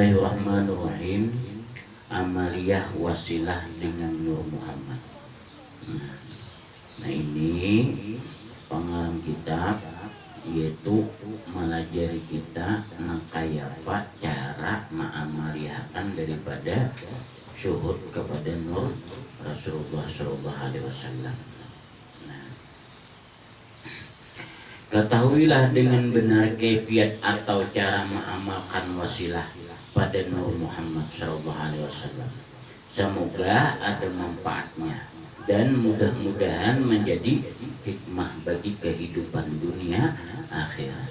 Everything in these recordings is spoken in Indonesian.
Bismillahirrahmanirrahim. Amaliyah wasilah dengan Nur Muhammad. Nah ini pengarang kitab, yaitu melajari kita kayapa cara mengamaliyahkan daripada syuhud kepada Nur Rasulullah Sallallahu Alaihi Wasallam. Ketahuilah dengan benar kaifiat atau cara mengamalkan wasilah pada Nur Muhammad Sallallahu Alaihi Wasallam. Semoga ada manfaatnya dan mudah-mudahan menjadi hikmah bagi kehidupan dunia akhirat.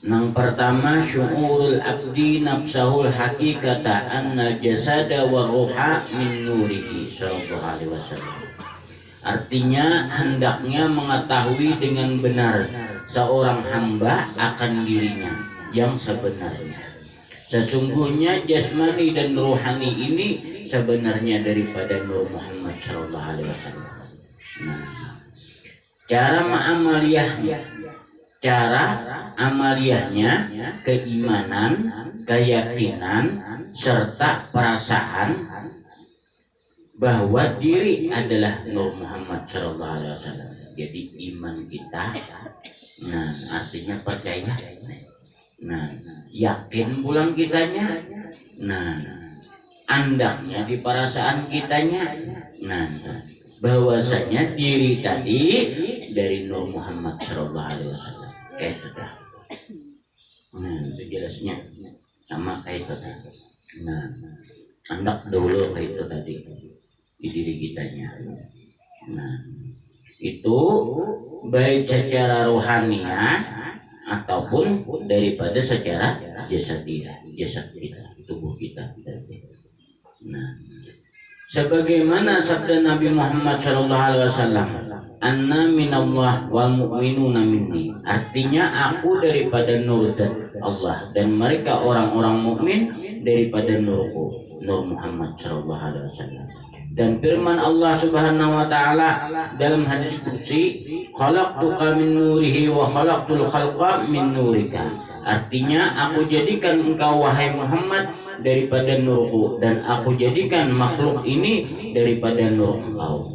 Yang pertama, syu'urul abdi nafsahul haqiqata anna jasada wa ruha min nurihi Sallallahu Alaihi Wasallam. Artinya hendaknya mengetahui dengan benar seorang hamba akan dirinya yang sebenarnya. Sesungguhnya jasmani dan rohani ini sebenarnya daripada Nur Muhammad Sallallahu Alaihi Wasallam. Cara amaliyahnya keimanan, keyakinan, serta perasaan bahwa diri adalah Nur Muhammad Sallallahu Alaihi Wasallam. Jadi iman kita, artinya percaya, yakin pulang kitanya, andaknya di perasaan kitanya, bahwasanya diri tadi dari Nur Muhammad Sallallahu Alaihi Wasallam. Kayak itu dah. Itu jelasnya sama kayak itu dah. Andak dulu kayak itu tadi di diri kitanya. Itu baik secara rohaniah ataupun daripada secara jasad kita, tubuh kita. Sebagaimana sabda Nabi Muhammad Sallallahu Alaihi Wasallam, "Anna minallah wal mu'minuna minni." Artinya aku daripada nur Allah dan mereka orang-orang mukmin daripada nurku, Nur Muhammad Sallallahu Alaihi Wasallam. Dan firman Allah Subhanahu wa taala dalam hadis qudsi, "Khalaqtuka min nurihi wa khalaqtul khalqa min nurika." Artinya aku jadikan engkau wahai Muhammad daripada nurku dan aku jadikan makhluk ini daripada nur engkau.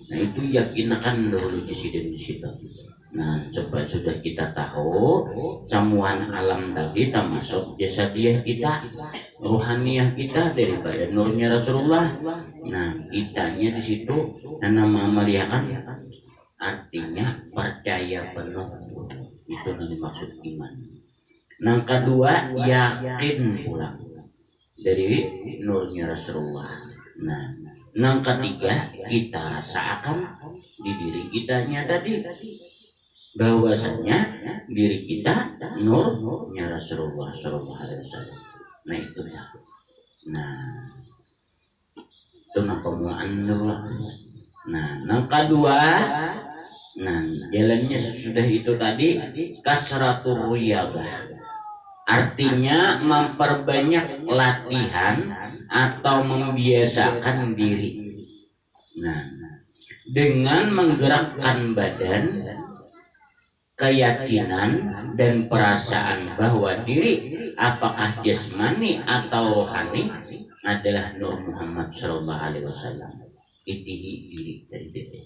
Nah itu yakinkan dulu di situ. Coba sudah kita tahu samuan alam tadi termasuk jasadiah kita, ruhaniyah kita daripada nurnya Rasulullah. Kitanya di situ nama amaliyahkan artinya percaya penuh. Itu yang dimaksud iman. Yang kedua, yakin pula dari nurnya Rasulullah. Yang ketiga, kita rasakan di diri kitanya tadi bahwasanya diri kita nurnya Rasulullah Sallallahu Alaihi Wasallam. Itu ya. Itu pemulaan dulu. Yang kedua, jalannya sesudah itu tadi kasratur riyadhah. Artinya memperbanyak latihan atau membiasakan diri. Dengan menggerakkan badan, keyakinan dan perasaan bahwa diri apakah jasmani atau rohani adalah Nur Muhammad Sallallahu Alaihi Wasallam. Itihi diri dari diri.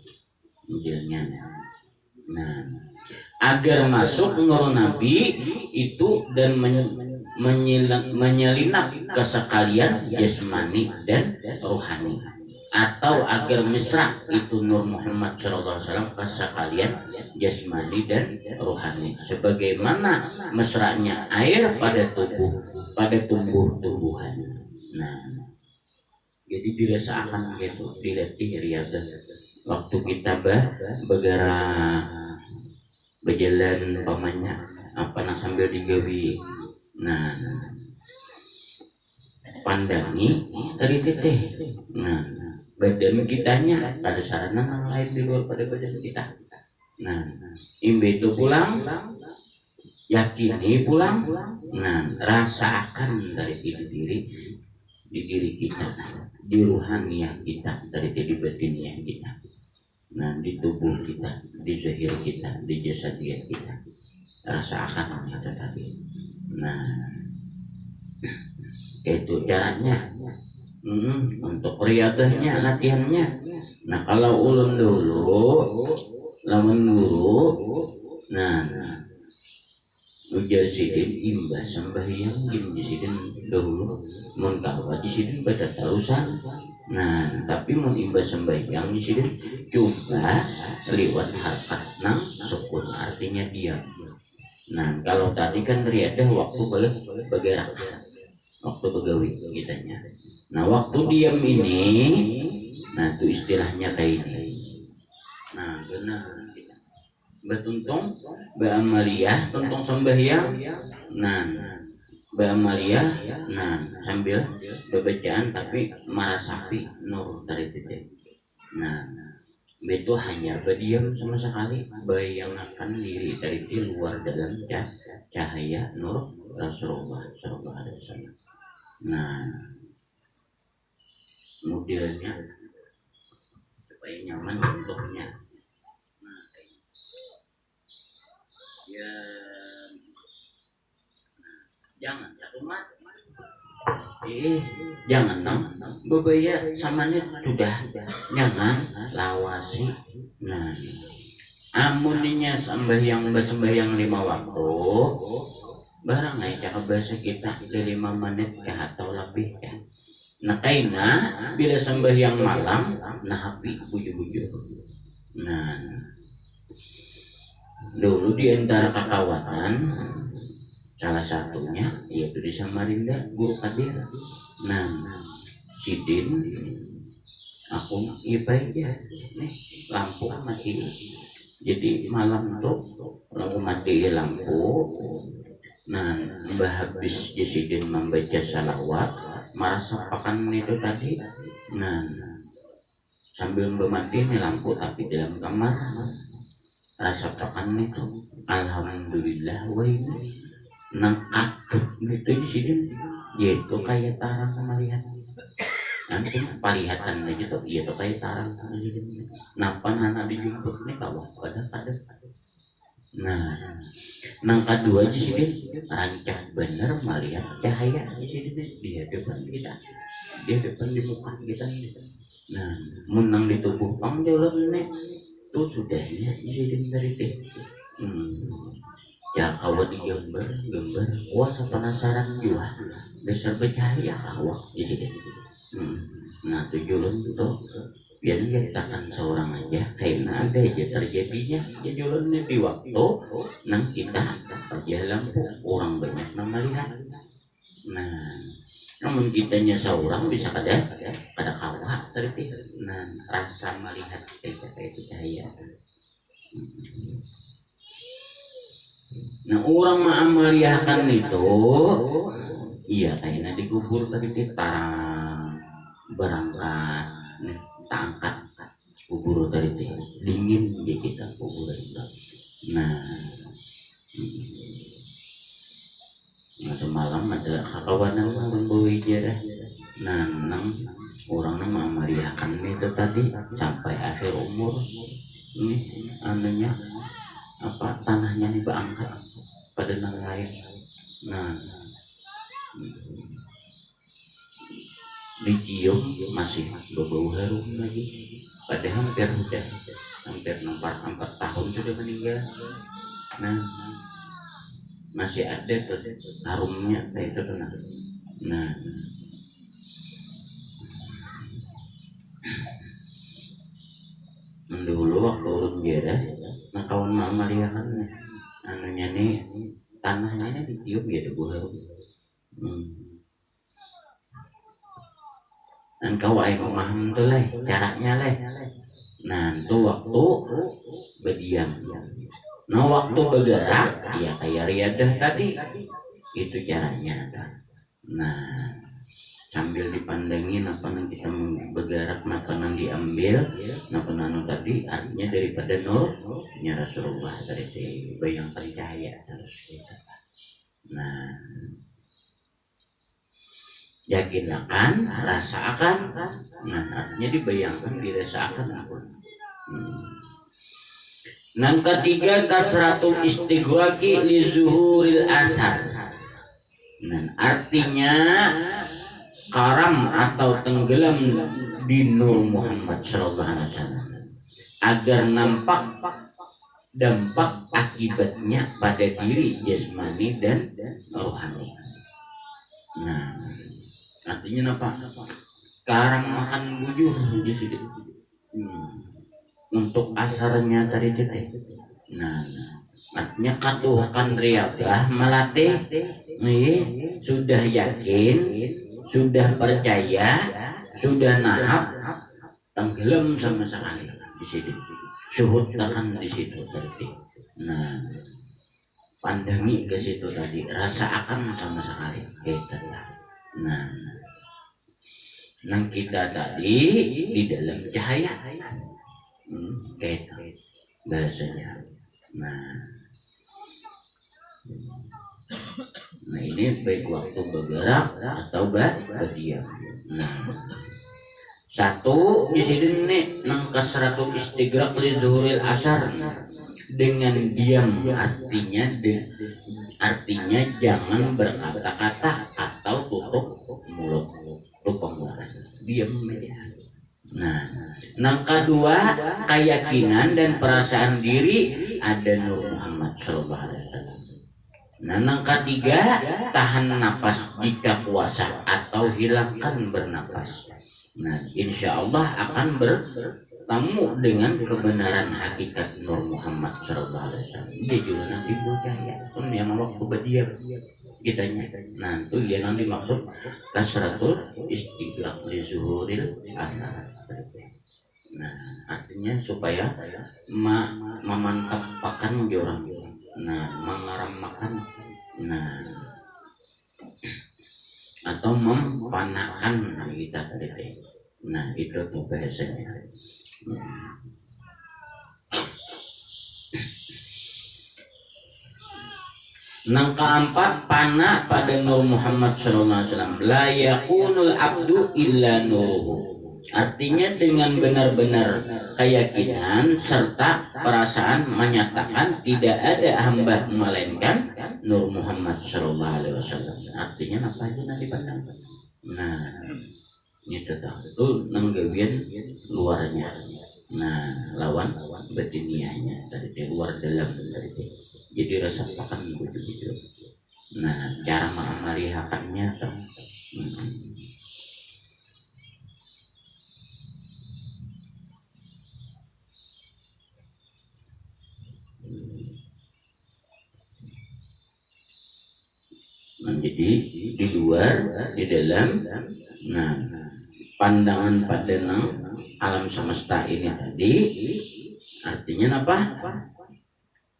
Agar masuk nur Nabi itu dan menyelinap ke sekalian jasmani dan rohani, atau agar mesra itu Nur Muhammad Sallallahu Alaihi Wasallam ke sekalian jasmani dan rohani, sebagaimana mesranya air pada tumbuh-tumbuhan. Jadi dirasakan gitu, dilatih riyadhah. Waktu kita berjalan pamannya sambil digawi. Pandangi tadi teteh. Badan kitanya ada sarana lain di luar pada badan kita. Imbe itu pulang, yakini pulang. Rasakan dari diri di diri kita, di ruhaniyah kita, dari di batiniah kita. Di tubuh kita, di zahir kita, di jasadiah kita. rasakan itu tadi. Nah, itu caranya. Untuk riadahnya, latihannya. Nah, kalau ulun dulu lawan guru, nah ujar sidin imbah sembahyang gini sidin dahulu mun kawa di sidin baca tarusan. Nah, tapi mun imbah sembahyang di sidin coba lewat harkat nang sukun, artinya diam. Nah, kalau tadi kan riadah waktu bergerak, waktu begawi kitanya. Nah, waktu diam ini, nah itu istilahnya kayak ini. Nah, benar. Betuntung, Amalia, tuntung sembahyang. Nah, Amalia, nah sambil bebacaan tapi marasapi nur dari titik. Nah, itu hanya berdiam sama sekali, bayangkan diri dari luar dalam cahaya nur Rasulullah Sallallahu Alaihi Wasallam. Nah, modelnya supaya nyaman bentuknya. Nah, ya, jangan satu mat. Jangan bebaya samanya sudah jangan lawasi. Nah, amuninya sembahyang 5 waktu barang naik cakap bahasa kita di 5 menit kah atau lebih kan. Nah, kaina bila sembahyang malam nah api buju-buju. Nah, dulu di antara kakawatan salah satunya yaitu di Samarinda Guru Kadir. Nah, sidin aku ibadah nih lampu mati. Jadi malam tuh lampu mati lampu. Nah, habis sidin membaca salawat merasa pakan itu tadi. Nah, sambil memati nih lampu tapi dalam kamar rasa pakan itu alhamdulillah wa ini nang aduk itu di sini yaitu kayak tarang melihat nanti palihatan aja tuh iya tuh kayak tarang di sini napa nana dijemput nih kawah pada. Nah, nang kedua di sini rancang bener melihat cahaya di sini dia depan kita, dia depan di muka kita. Nah, menang di tubuh pangjolan nih tuh sudahnya di sini dari teh. Ya kawat di gambar kuasa penasaran juga dasar bercahaya kawat di sini. Nah, tujuan itu biar nyatakan seorang aja karena ada aja terjadinya tujuannya di waktu nang kita aja lampu orang banyak nama lihat. Nah, namun kitanya seorang bisa kada kawat terti. Nah, rasa melihat kayak itu cahaya. Nah, orang mengamaliakan itu iya kayaknya dikubur tadi tarang berangkat nih tangkat kubur tadi dingin di kita kubur itu. Nah, semalam ada kawanan membawa jarah. Nah, orang mengamaliakan itu tadi sampai akhir umur nih anunya apa tanahnya diangkat pada nang lain. Nah, dicium masih berbau harum lagi padahal hampir 4 tahun sudah meninggal. Nah, masih ada tuh harumnya kayak itu tenang. Nah, dulu waktu ulun jeda nah kawan mama dia kan anunya nih tanahnya nih ditiup ya debu harum. Dan kau ay memaham tuh leh caranya leh. Nah, tuh waktu berdiam. Nah, waktu bergerak ya kayak riadah tadi itu caranya. Nah, sambil dipandangin apa yang kita bergerak, apa yang diambil, apa yang tadi artinya daripada nurnya Rasulullah dari bayangkan cahaya terus kita. Nah, yakinkan, rasakan, nah artinya dibayangkan, dirasakan apa. Yang ketiga kasratul istighraqi li zuhuril asar. Nah, artinya karam atau tenggelam di Nur Muhammad sallallahu alaihi wasallam agar nampak dampak akibatnya pada diri jasmani dan rohani. Nah, artinya apa? Sekarang makan bujur di sini. Untuk asarnya tadi titik. Nah, artinya katuhkan riadah melatih sudah yakin, sudah percaya, sudah nahap, tenggelam sama sekali di sini. Suhud tahan di situ berarti. Nah, pandangi ke situ tadi, rasa akan sama sekali kita. Nah, nang kita tadi di dalam cahaya, kita bahasanya. Nah ini baik waktu bergerak atau berdiam. Nah, satu di sini nih nang kasratul istighraq li zuhuril asar, dengan diam artinya jangan berkata-kata atau tutup mulut, diam aja. Nah, yang kedua keyakinan dan perasaan diri ada Nur Muhammad sallallahu alaihi wasallam. Nah, yang ketiga tahan napas jika puasa atau hilangkan bernapas. Nah, insya Allah akan bertemu dengan kebenaran hakikat Nur Muhammad sallallahu alaihi wasallam. Dia juga nanti bercahaya pun yang waktu berdiam kitanya. Nah, itu dia nanti maksud kasratul istighraq li zuhuril asar. Nah, artinya supaya memantapkan orang. Nah, mengaram makan. Nah, atau mempanahkan kita tadi. Nah, itu tuh bahasanya. Nang keempat, panah pada Nur Muhammad sallallahu alaihi wasallam. La yakunul abdu illa nuruhu. Artinya dengan benar-benar keyakinan serta perasaan menyatakan tidak ada hamba melainkan Nur Muhammad sallallahu alaihi wasallam. Artinya apa aja nanti pandang. Nah, itu nanggawian luarnya. Nah, lawan batiniahnya dari luar dalam dari. Jadi rasa pakan begitu. Nah, cara memarihakannya jadi di luar, di dalam. Nah, pandangan pada alam semesta ini tadi artinya apa?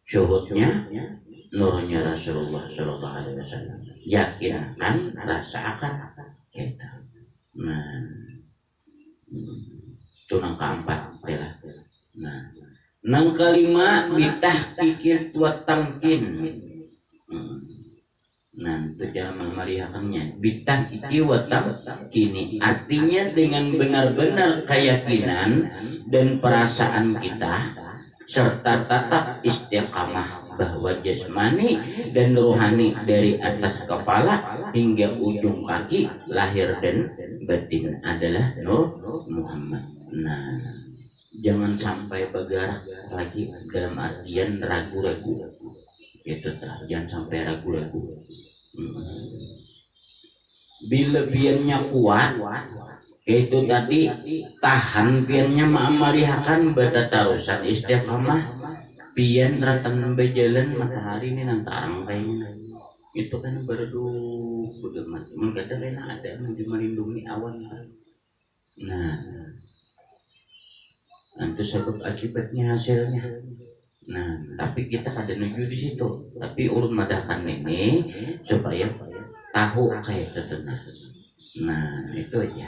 Syuhudnya nurnya Rasulullah sallallahu alaihi wasallam. Yakinkan, rasakan kita. Nah, itu yang keempat ya. Nah, yang kelima bitahqiqil wa tamkin. Nah, itu cara memarihakannya. Bitahqiqi wa tamkini, artinya dengan benar-benar keyakinan dan perasaan kita serta tatap istiqamah bahwa jasmani dan rohani dari atas kepala hingga ujung kaki, lahir dan batin adalah Nur Muhammad. Nah, jangan sampai bergerak lagi dalam artian ragu-ragu. Itu jangan sampai ragu-ragu. Bila biarnya kuat, itu tadi tahan piannya ma'amarihakan batatarusan istiqamah pian ratan berjalan matahari ini nantarang kayaknya itu kan berduh begemat mengkata lain ada yang melindungi awan. Nah, itu sebab akibatnya hasilnya. Nah, tapi kita ada nuju di situ, tapi ulun madahkan ini supaya tahu kayak tertenang. Nah, itu aja.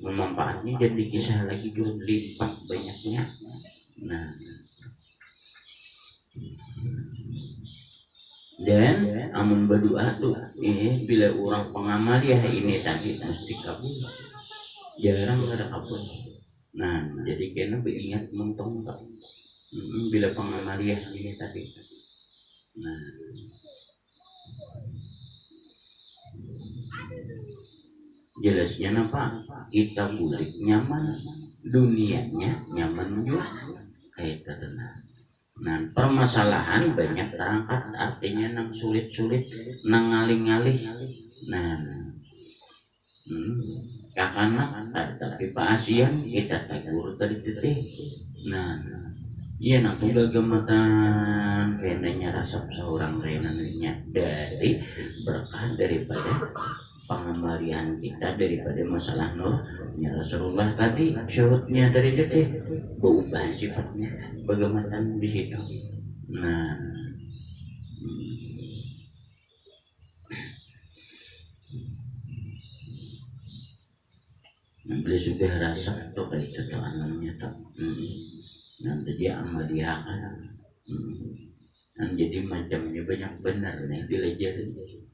Memanfaatnya jadi kisah lagi berlimpah banyaknya. Nah, dan amun berdoa tuh bila orang pengamal ya ini tadi mesti kabul, jarang ada kabul. Nah, jadi kena beringat mentong tak. Bila pengamalian ini tadi. Nah, jelasnya apa? Kita bulik nyaman, dunianya nyaman juga. Kayak tenang. Nah, permasalahan banyak terangkat, artinya nang sulit-sulit, nang ngalih-ngalih. Nah, kakana tapi Pak Asian kita tegur tadi titik. Nah, iya nang tunggal gematan kayaknya rasa seorang renanya dari berkah daripada pengamalian kita daripada masalah nur ya Rasulullah tadi syurutnya dari titik berubah sifatnya bagaimana di situ. Nah, beliau sudah rasa tuh kayak itu tuh anaknya tuh. Nanti dia amaliyah kan. Dan jadi macamnya banyak benar nih belajar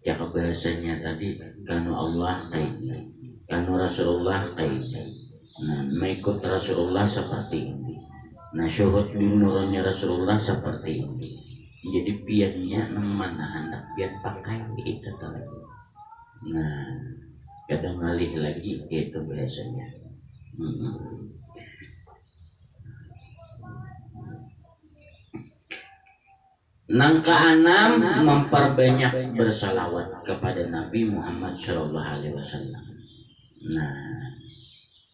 cakap bahasanya tadi karena Allah kayaknya karena Rasulullah kayaknya nah mengikut Rasulullah seperti ini nah syuhud nurnya Rasulullah seperti ini jadi piannya nang mana hendak pian pakai itu tadi nah kadang ngalih lagi gitu bahasanya. Nang keenam memperbanyak bersalawat kepada Nabi Muhammad Shallallahu Alaihi Wasallam. Nah,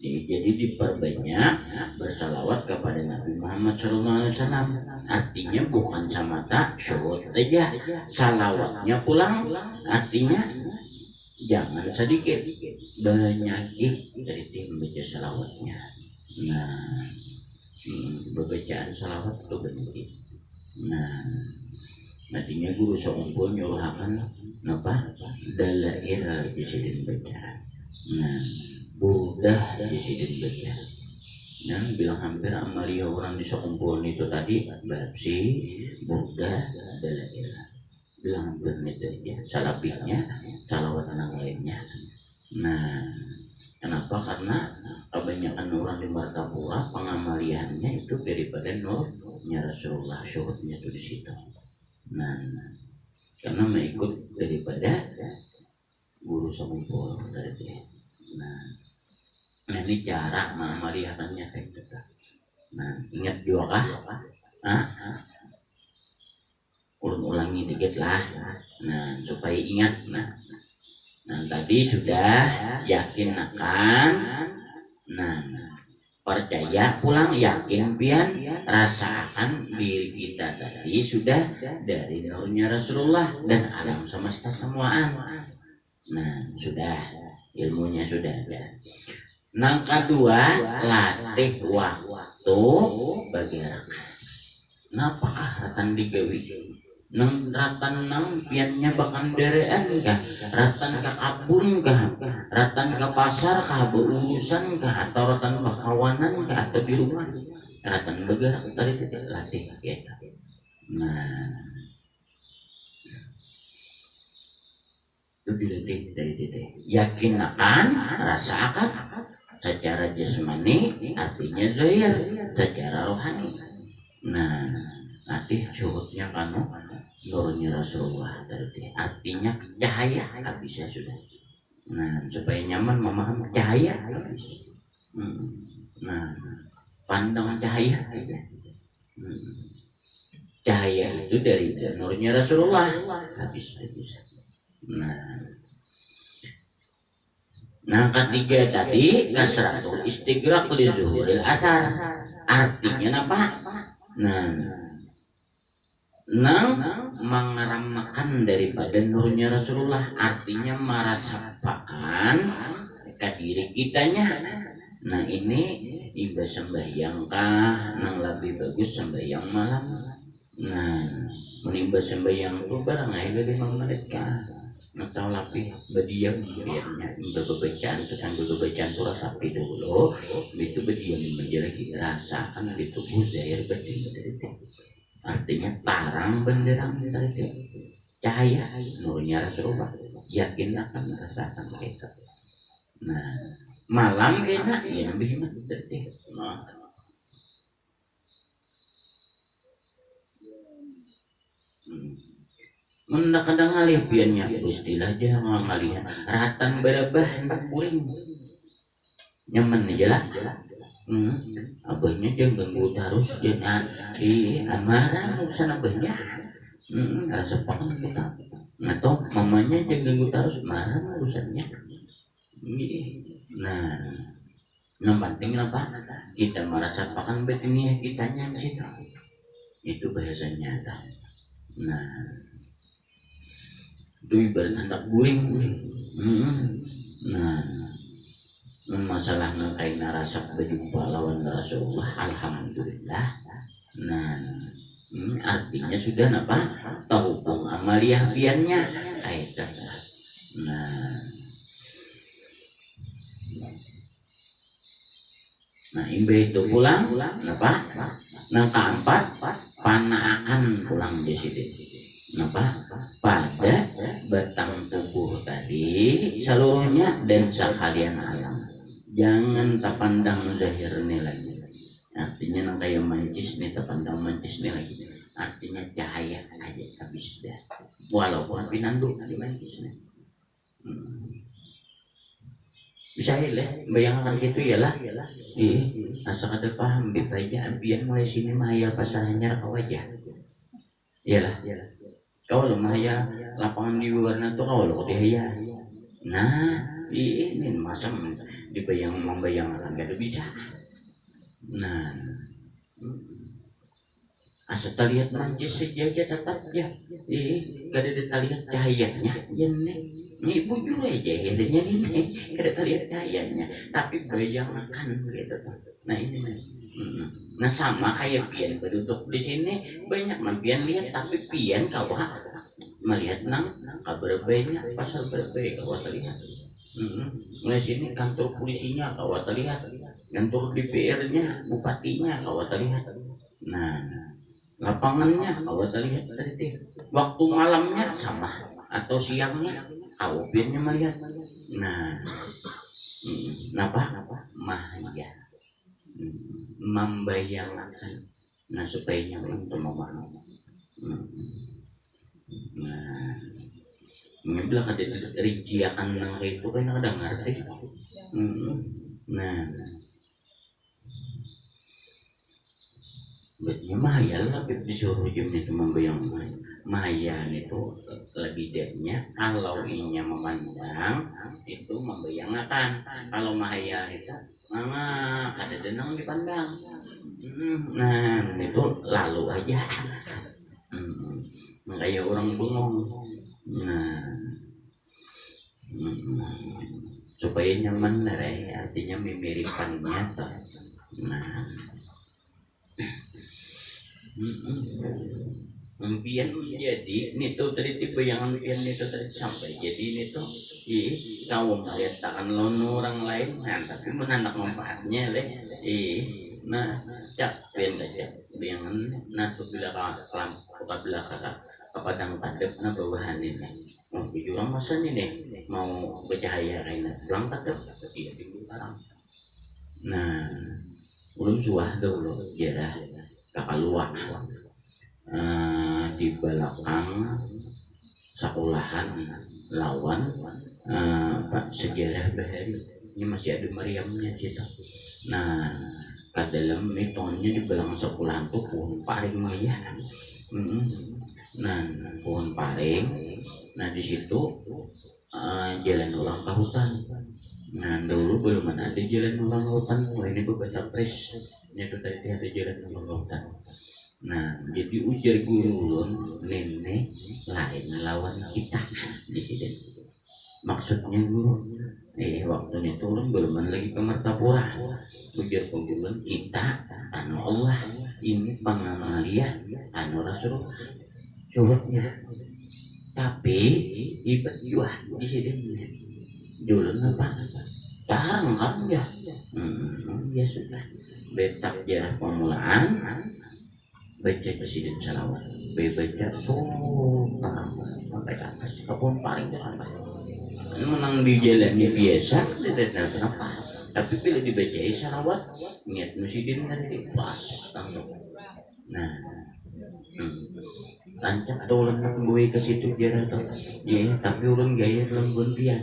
jadi diperbanyak bersalawat kepada Nabi Muhammad Shallallahu Alaihi Wasallam. Artinya bukan semata syuhud aja, salawatnya pulang. Artinya jangan sedikit, banyakin dari tim baca salawatnya. Nah, bacaan salawat itu banyakin. Nah, nantinya guru seumpul nyuruhakan apa dalair disidin baca nah burdah disidin baca nah bilang hampir amalia orang di seumpul itu tadi babsi burdah dalair bilang hampir itu ya salabihnya salawat anak lainnya. Nah, kenapa? Karena kebanyakan orang di Martapura pengamaliannya itu daripada nurnya Rasulullah syuhudnya itu di situ. Nah, karena mengikut daripada guru sekumpul tadi. Nah, ini cara mengamaliannya kita. Nah, ingat juga kah? Ulang-ulangi dikit lah. Nah, supaya ingat. Nah, tadi sudah yakin akan. Nah, percaya pulang yakin pian rasakan diri kita tadi sudah dari nurnya Rasulullah dan alam semesta semuaan. Nah, sudah ilmunya sudah ada. Nang kedua latih waktu bagi rakaat. Napakah ratan digawi? Nang ratan nang piannya bahkan derean kah? Ratan ke kabun kah? Ratan ke pasar kah? Berurusan kah? Atau ratan ke kawanan kah? Atau di rumah? Ratan bergerak tadi tidak latih kita. Nah, itu dilatih dari titik. Yakin akan, rasa akan secara jasmani, artinya zahir, secara rohani. Nah, latih syuhudnya kanu nurnya Rasulullah tadi artinya cahaya habisnya sudah. Nah, supaya nyaman memahami cahaya habis. Nah, pandang cahaya aja. Cahaya itu dari nurnya Rasulullah habis. Nah, ketiga tadi kasratul istighraq li zuhuril asar. Artinya apa? Nah, mengeramakan daripada nurnya Rasulullah artinya merasakan ke diri kitanya. Nah, ini ibadah sembahyangkah nang lebih bagus sembahyang malam. Nah, menimba sembahyang itu barang aja 5 menit kah atau lebih berdiam biarnya berbacaan itu sambil berbacaan itu rasa dulu itu berdiam menjadi rasakan di tubuh zahir batin artinya tarang benderang dari cahaya nurnya Rasulullah yakin akan merasakan kita. Nah, malam kena ya lebih dari Mendak kadang ngalih piannya istilah aja ngalihan ratan berabah hendak kuring nyaman aja lah. Abahnya jangan ganggu terus jangan amarah urusan abahnya. Rasa paham kita atau mamanya jangan ganggu terus marah urusannya. Nah, yang penting apa? Kita merasa paham betulnya kitanya di situ. Itu bahasanya. Nah, itu ibarat anak guling. Nah, masalah ngakain rasa berjumpa lawan Rasulullah, alhamdulillah. Nah, artinya sudah apa? Tahu amaliyah piannya kaitan. Nah, imbe itu pulang, apa? Nah, keempat, pana akan pulang di sini. Apa? Pada batang tubuh tadi seluruhnya dan sekalian alam. Jangan tak pandang zahirnya lagi. Artinya nang kayak mancis nih, tak pandang mancis nih lagi. Artinya cahaya aja habis dah. Walaupun pinandu di mancis nih. Bisa ya, bayangkan gitu ya lah. Asal ada paham baca biar mulai sini maya pasarannya kau aja. Iyalah. Kau lo maya lapangan di luar itu kau lo dia. Nah, ini masa membayangkan gak bisa. Nah, asal terlihat mancis saja tetap ya. Kada terlihat cahayanya. Ini bujur aja akhirnya ini kada terlihat cahayanya, tapi bayangkan gitu. Nah ini nah sama kayak pian berduduk di sini banyak pian lihat, tapi pian kau melihat nang kabar banyak pasal berbeda kau terlihat. Mulai sini kantor polisinya kau terlihat, kantor DPR-nya, bupatinya kau terlihat. Nah lapangannya kau terlihat tadi, waktu malamnya sama atau siangnya kau piannya melihat. Nah, napa mahaya membayangkan. Nah supaya nyaman untuk memahami. Nah, ini bilang ada rincian nang itu kan ada ngerti. Nah, betulnya mahayal lah disuruh jam itu membayangkan. Mahayal itu lebih dehnya kalau inya memandang itu membayangkan. Kalau mahayal itu ada denang dipandang. Nah itu lalu aja. Kayak orang bengong. Nah supaya nyaman artinya memiripannya. Nah pian jadi ini tuh tadi bayangan pian itu tadi sampai jadi ini tuh kau melihat takkan lono orang lain kan, tapi menanak manfaatnya leh nah cak pian aja bayangan nah tuh bila kelam bila kepadang padep nah bawahan ini mau orang masa nih mau bercahaya kayaknya pulang padep tidak timbul barang. Nah belum suah dulu jarah kakak luak di belakang sekolahan lawan Pak sejarah bahari ini masih ada Maryamnya gitu. Nah ke dalam mitonnya di belakang sekolahan tuh pohon paring ya. Nah pohon paring, nah di situ jalan orang ke hutan. Nah dulu belum ada jalan orang ke hutan, ini beberapa pres itu tadi ada jalan orang ke hutan. Nah jadi ujar guru nenek lain lawan kita di sini. Maksudnya guru waktu itu belum lagi ke Martapura. Ujar pengguruan kita anu Allah ini pangamalia anu Rasul coba tapi ibat juah di sini dulu apa tangkap ya. Ya sudah betak jarah pemulaan baca presiden salawat, baca sampai atas, kebun paling ke sampai. Menang di jalannya biasa, tidak kenapa. Tapi bila dibaca salawat, niat presiden nanti pas tanggung. Nah, Rancak tuh ulang nak gue ke situ jarah tuh. Ya, tapi ulang gaya ulang gantian.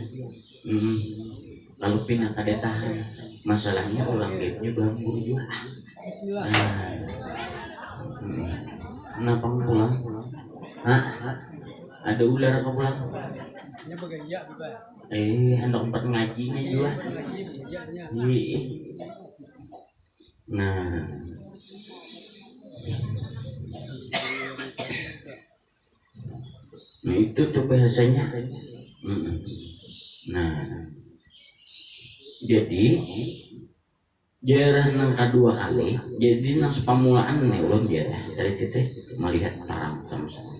Kalau pindah kada tahan, masalahnya ulang gapnya bangku juga. Kenapa pulang? Hah? Ada ular ke pulang? Hendak tempat ngajinya juga. Nah, itu tuh bahasanya. Nah, jadi jarah nang kedua kali, jadi nang pamulaan nih ulun jarah dari titik melihat tarang sama-sama.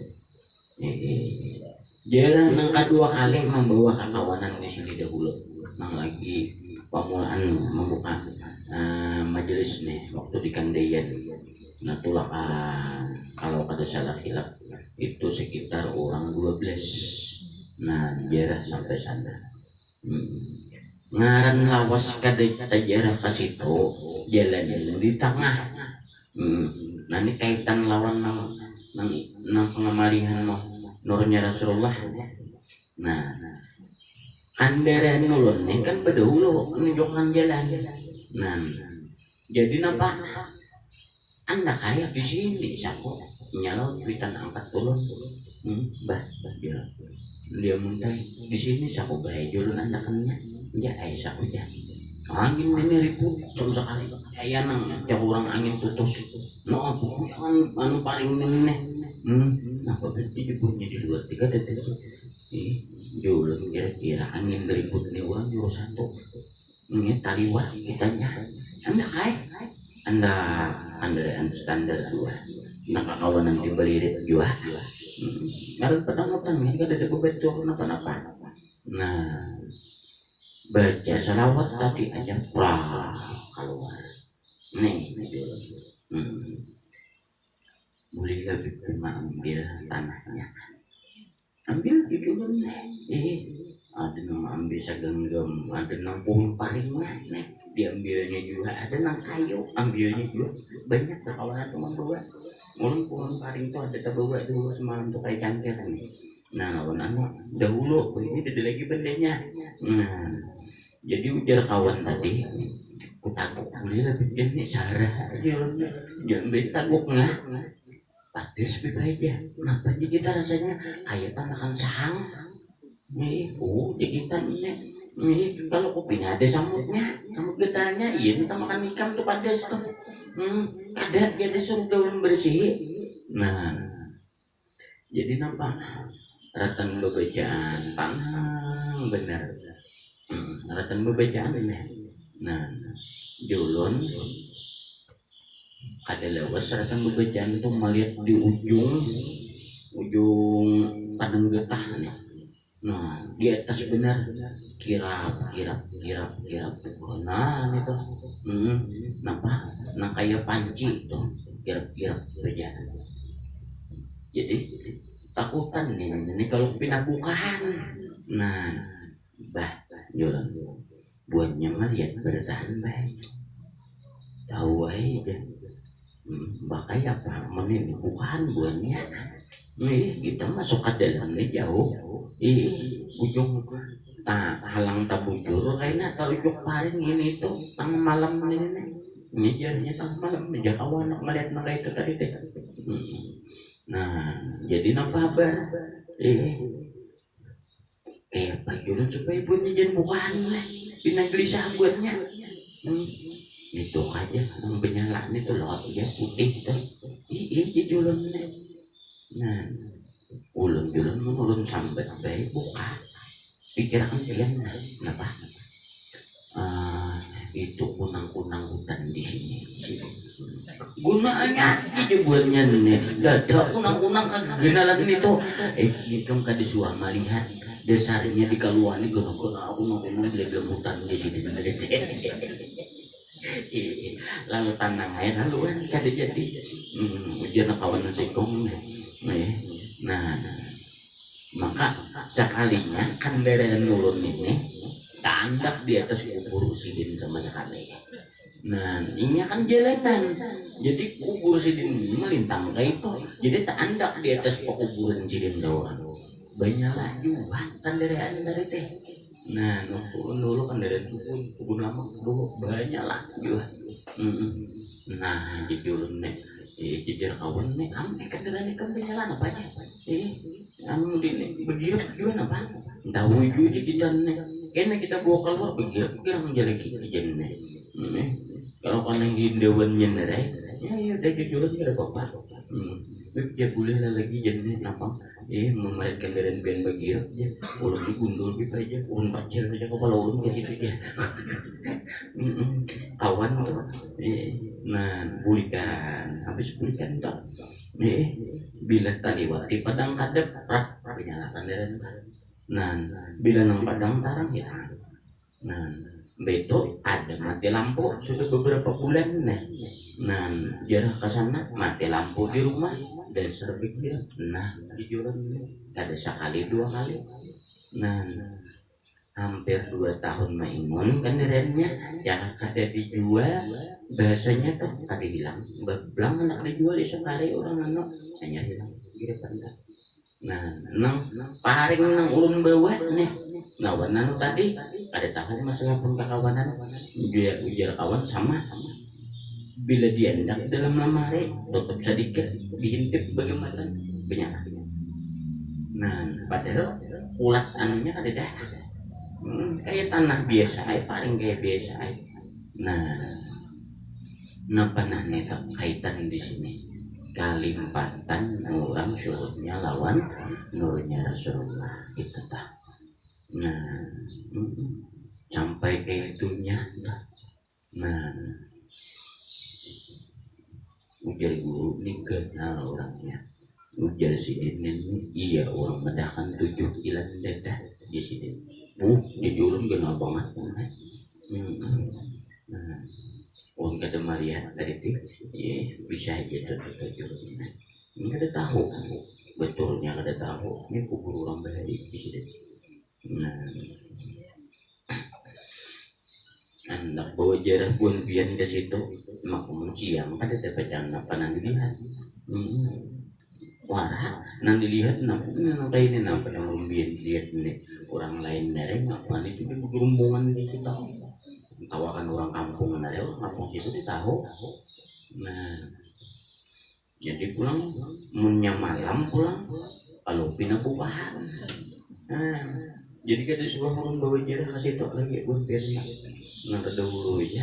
Jarah nang kedua kali membawa kawanan di sini dahulu, nang lagi pamulaan membuka majelis nih waktu di Kandayan. Nah tulah kalau kada salah hilap itu sekitar orang 12. Nah jarah sampai sana. Ngaran lawas kada jarah ke situ, jalan di tengah. Nah ini kaitan lawan nang pengamarihan nurnya Rasulullah. Nah kandaran ulun nih kan berdahulu menunjukkan jalan. Nah jadi nampak anda kayak di sini saku nyalon witan angkat ulun. Bah dia muntah di sini saku bahaya ulun anda kannya. Ya saku ya. Angin ini ribut cuma sekali kayak nang orang angin putus. No anu paling ini. Nah berarti jebutnya di luar 3 detik. Julun kira-kira angin ribut nih orang juru 1. Ini taliwah kitanya. Anda kaya. Anda standar 2. Nah kawan nanti belirit juga. Ngaran pedangutan ini kan ada bebetul kenapa-napa. Nah baca salawat tadi aja keluar. Nih julun. Boleh lebih terima ambil tanahnya. Ambil di julun. Ada nang ambil sagenggam, ada nang pohon paringnya, diambilnya juga, ada nang kayu, ambilnya juga, banyak kawanan teman bawa. Orang pohon paring itu ada terbawa dulu semalam tuh kayak cangkir nih. Nah lawan anak dahulu ini ada lagi bendanya. Nah jadi ujar kawan tadi, ku takut boleh lebih ini sarah aja jangan betaguk nggak. Patis lebih aja. Kenapa kita rasanya kayak tanakan sahang? Jadi kita nih kalau kopinya ada samutnya, samut getahnya, iya kita makan ikan tuh padas tuh. Ada suruh daun bersih. Nah, jadi nampak ratan bebacaan panang benar. Ratan bebacaan ini. Nah, julun ada lewas ratan bebacaan itu melihat di ujung padang getah nih. Nah di atas benar kirap bukanan itu. Nampak nah kayak panci itu kirap berjalan. Jadi takutan nih ini kalau pindah bukaan. Nah jualan buatnya melihat bertahan baik tahu aja bakai apa menit bukan buatnya. Kita masuk ke dalamnya jauh. Ujung halang tabujur kayaknya tarujuk paling ini tuh tengah malam ini jadinya tengah malam menjaga kawan melihat mereka itu tadi teh. Nah jadi napa kabar? Kayak apa jualan supaya buatnya jangan bukan pindah gelisah buatnya. Itu aja yang benyalaan itu loh ya putih tuh. Jualan nah ulun menurun sampai baik buka pikirkan kalian kenapa itu kunang hutan di sini gunanya dibuatnya nih dadak kunang keganalan itu itu kan disuah melihat dasarnya di kaluan ini kunang di dalam hutan di sini lalu tanang air haluan kada jadi ujian kawan sekong. Nah maka sekalinya kendaraan ulun ini tandak di atas kubur Sidin sama sekali. Nah, ini kan jalanan. Jadi kubur sidin melintang kayak itu. Jadi tak andak di atas pekuburan sidin doang. Banyak lah juga kan dari teh. Nah, dulu kan dari kebun lama dulu banyak lah juga. Nah, jadi ulun nek, jadi kawan nek, kan dari kan banyak lah apa aja. Anu di nek begitu juga apa? Tahu juga kita nek, kena kita bawa keluar begitu menjalani kita jadi. Kalau kalian ingin dewannya nerai, ya udah jujuran tidak apa-apa. Ya boleh lah lagi jadi apa? Memainkan dari band bagian, ya ulun digundul gitu aja, ulun pacar aja kepala ulun ke situ aja. Kawan tuh, nah bulikan, habis bulikan tuh, bila tali wati padang kadep, menyalakan dari. Nah, bila nang padang tarang ya, nah. Betul ada mati lampu sudah beberapa bulan nah jarak ke sana mati lampu di rumah dan serbik dia di jualan ada sekali dua kali nah hampir 2 tahun maimun kan derenya jangan kada dijual bahasanya tuh kada hilang belang anak dijual sekali orang anak hanya hilang gitu kan nang paring nang ulun bawa ngawanan tadi ada tahan masalah pun kawanan dia ujar kawan sama bila dia hendak dalam lemari tutup sedikit dihintip bagaimana banyak padahal ulat anunya ada dah kayak tanah biasa paling kayak biasa pernah nih kaitan di sini kalimpatan orang syuhudnya lawan nurnya Rasulullah itu tak sampai ke itunya ujar guru ini kenal orangnya ujar sidin ini iya orang medahkan 7 ilan dadah di sidin jadi ulun kenal banget orang kata Maria tadi itu bisa aja tuh ini kada tahu betulnya kada tahu ini kubur orang baik di sidin anak bawa jarah pun pian ke situ makum siang kada dapat jangan apa nang dilihat wah nang dilihat nang kayak ini nang pada membian lihat nih orang lain dari ngapain itu bergerombongan di situ tawakan orang kampung dari orang kampung situ ditahu jadi pulang munya malam pulang kalau pindah bukaan jadi kada sebuah orang bawa jarah kasih tok lagi buat biarnya nggak dahulu aja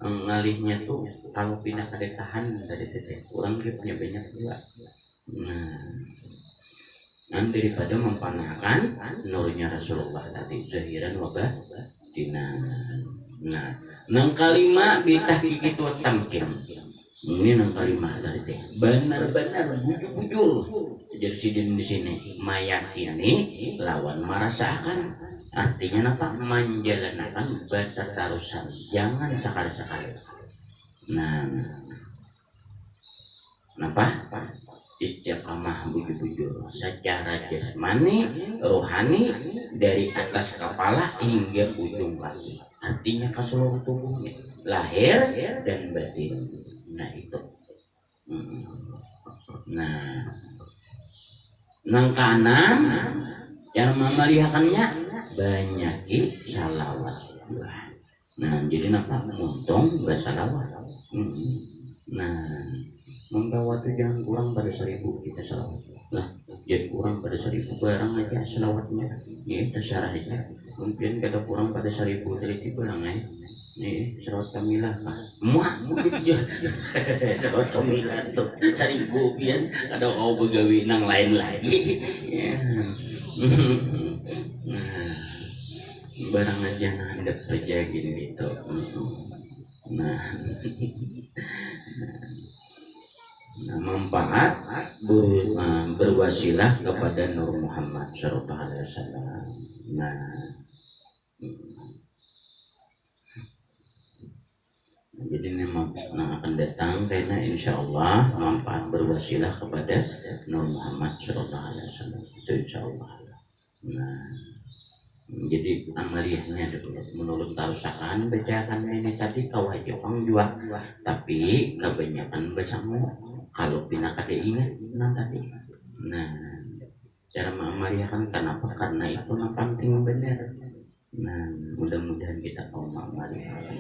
ngalihnya tuh kalau pindah kada tahan dari teteh orang dia punya banyak juga daripada mempanahkan nurnya Rasulullah tadi zahiran wabah batinan nang kalima bitah gigi tua tamkin ini nang kalima tadi benar-benar bujur-bujur jadi sidin di sini mayakini lawan merasakan artinya apa menjalankan batatarusan jangan sekali-sekali istiqamah bujur-bujur secara jasmani rohani dari atas kepala hingga ujung kaki artinya ke seluruh tubuhnya lahir dan batin itu nang kanan yang memelihakannya banyak salawat jadi napa untung bersalawat membawa tuh jangan kurang pada 1000 kita salawat jadi kurang pada 1000 barang aja salawatnya itu syaratnya mungkin kada kurang pada 1000 teliti barang salawat kamilah muah salawat kamilah tuh 1000 pian ada kau begawi nang lain lagi barang aja ngadep pejagin gitu manfaat berwasilah kepada Nur Muhammad sallallahu alaihi wasallam jadi ini akan datang karena insya Allah manfaat berwasilah kepada Nur Muhammad sallallahu alaihi wasallam itu insya Allah Jadi amaliyahnya menurut tarusakan bacakan ini tadi kawajong juga, tapi kebanyakan bersama kalau pindah kada ingat tadi. Nah, cara mengamaliyahkan kenapa? Karena itu penting benar. Nah, mudah-mudahan kita mau mengamaliyahkan.